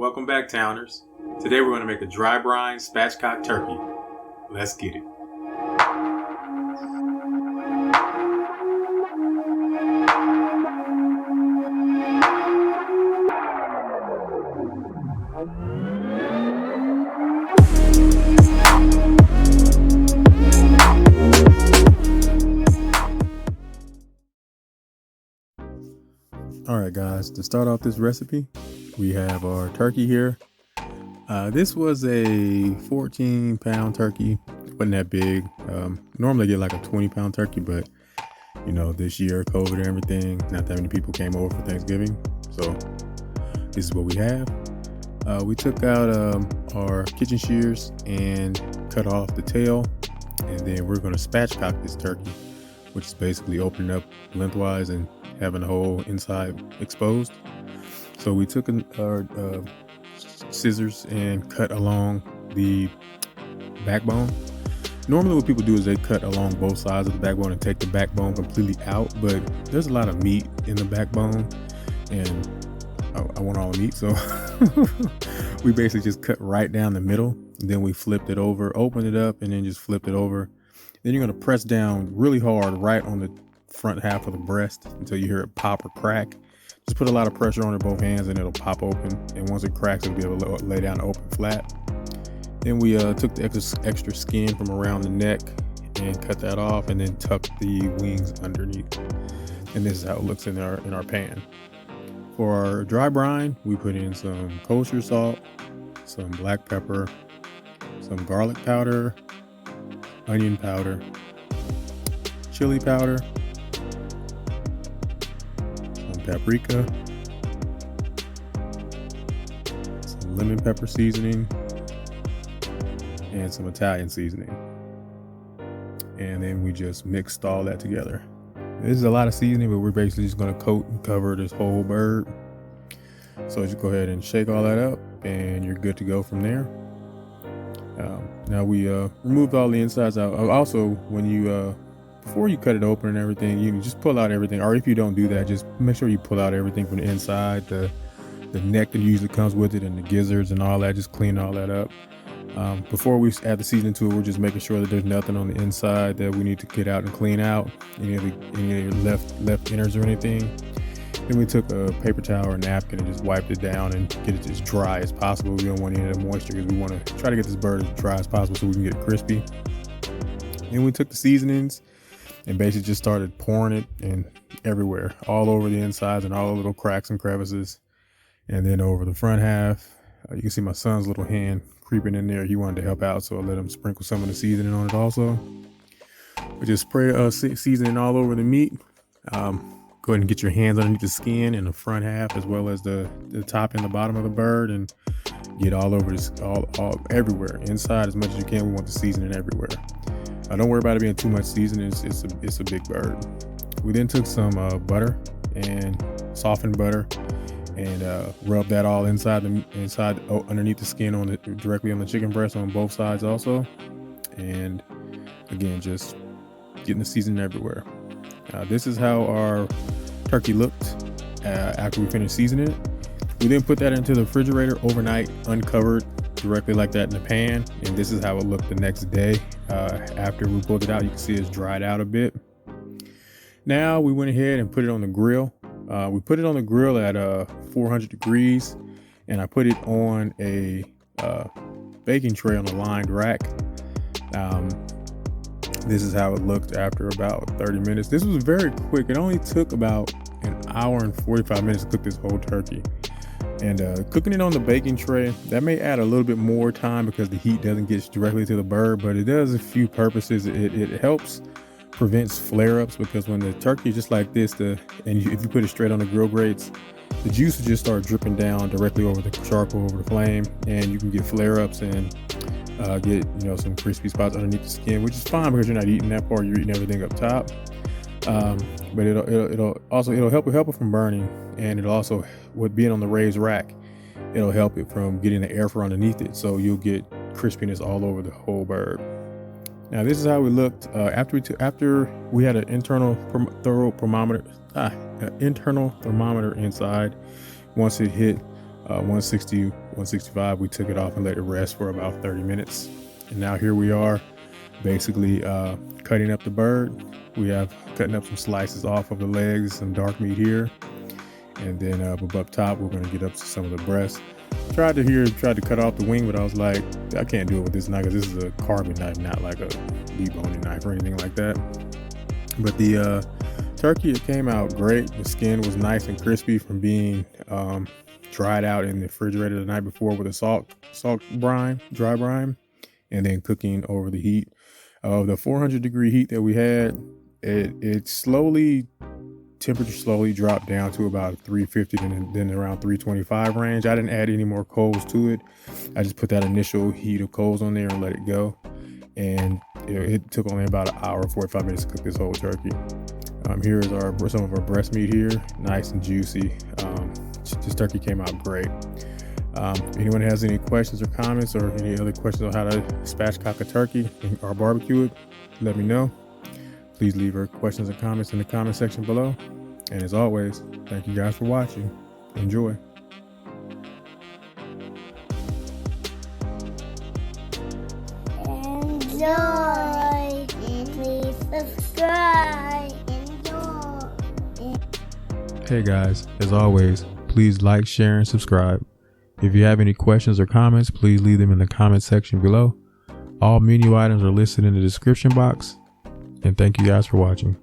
Welcome back, Towners. Today we're going to make a dry brine spatchcock turkey. Let's get it. Alright guys, to start off this recipe, we have our turkey here. This was a 14-pound turkey. It wasn't that big. Normally I get like a 20-pound turkey, but you know, this year, COVID and everything, not that many people came over for Thanksgiving. So this is what we have. We took out our kitchen shears and cut off the tail, and then we're going to spatchcock this turkey, which is basically opening up lengthwise and having the whole inside exposed. So we took our scissors and cut along the backbone. Normally what people do is they cut along both sides of the backbone and take the backbone completely out, but there's a lot of meat in the backbone and I want all the meat, so we basically just cut right down the middle, and then we flipped it over, opened it up, and then just flipped it over. Then you're going to press down really hard right on the front half of the breast until you hear it pop or crack. Just put a lot of pressure on it both hands and it'll pop open, and once it cracks it'll be able to lay down open flat. Then we took the extra skin from around the neck and cut that off, and then tucked the wings underneath. And this is how it looks in our pan. For our dry brine, we put in some kosher salt, some black pepper, some garlic powder, onion powder, chili powder, paprika, some lemon pepper seasoning, and some Italian seasoning. And then we just mixed all that together. This is a lot of seasoning, but we're basically just going to coat and cover this whole bird. So just go ahead and shake all that up and you're good to go from there. Now we removed all the insides out. Also, when you before you cut it open and everything, you can just pull out everything, or if you don't do that, just make sure you pull out everything from the inside, the neck that usually comes with it, and the gizzards and all that. Just clean all that up. Before we add the seasoning to it, we're just making sure that there's nothing on the inside that we need to get out and clean out, any of the left innards or anything. Then we took a paper towel or a napkin and just wiped it down and get it as dry as possible. We don't want any of the moisture because we want to try to get this bird as dry as possible so we can get it crispy. Then we took the seasonings and basically just started pouring it in everywhere, all over the insides and all the little cracks and crevices. And then over the front half, you can see my son's little hand creeping in there. He wanted to help out, so I let him sprinkle some of the seasoning on it also. We just spray seasoning all over the meat. Go ahead and get your hands underneath the skin in the front half, as well as the top and the bottom of the bird, and get all over this, all everywhere, inside as much as you can. We want the seasoning everywhere. Don't worry about it being too much seasoning. It's a big bird. We then took some butter and softened butter and rubbed that all inside underneath the skin directly on the chicken breast on both sides also. And again, just getting the seasoning everywhere. This is how our turkey looked after we finished seasoning it. We then put that into the refrigerator overnight, uncovered, directly like that in the pan, and this is how it looked the next day. After we pulled it out, you can see it's dried out a bit. Now we went ahead and put it on the grill. We put it on the grill at 400 degrees, and I put it on a baking tray on a lined rack. This is how it looked after about 30 minutes. This was very quick. It only took about an hour and 45 minutes to cook this whole turkey. And cooking it on the baking tray, that may add a little bit more time because the heat doesn't get directly to the bird, but it does a few purposes. It helps prevents flare-ups, because when the turkey is just like this, if you put it straight on the grill grates, the juice will just start dripping down directly over the charcoal, over the flame, and you can get flare-ups and get some crispy spots underneath the skin, which is fine because you're not eating that part, you're eating everything up top. But it'll help it from burning, and it'll also, with being on the raised rack, it'll help it from getting the air from underneath it, so you'll get crispiness all over the whole bird. Now this is how we looked after we had an internal thermometer inside. Once it hit 160, 165. We took it off and let it rest for about 30 minutes. And now here we are, basically cutting up the bird. We have cutting up some slices off of the legs, some dark meat here. And then up top, we're going to get up to some of the breast. Tried to cut off the wing, but I was like, I can't do it with this knife because this is a carbon knife, not like a deboning knife or anything like that. But the turkey, it came out great. The skin was nice and crispy from being dried out in the refrigerator the night before with a salt brine, dry brine, and then cooking over the heat of the 400-degree heat that we had. Temperature slowly dropped down to about 350, then around 325 range. I didn't add any more coals to it. I just put that initial heat of coals on there and let it go. And it took only about an hour, 45 minutes to cook this whole turkey. Here is some of our breast meat here, nice and juicy. This turkey came out great. Anyone has any questions or comments or any other questions on how to spatchcock a turkey or barbecue it, let me know. Please leave your questions and comments in the comment section below. And as always, thank you guys for watching. Enjoy. Enjoy. Please subscribe. Enjoy. Hey guys, as always, please like, share, and subscribe. If you have any questions or comments, please leave them in the comment section below. All menu items are listed in the description box. And thank you guys for watching.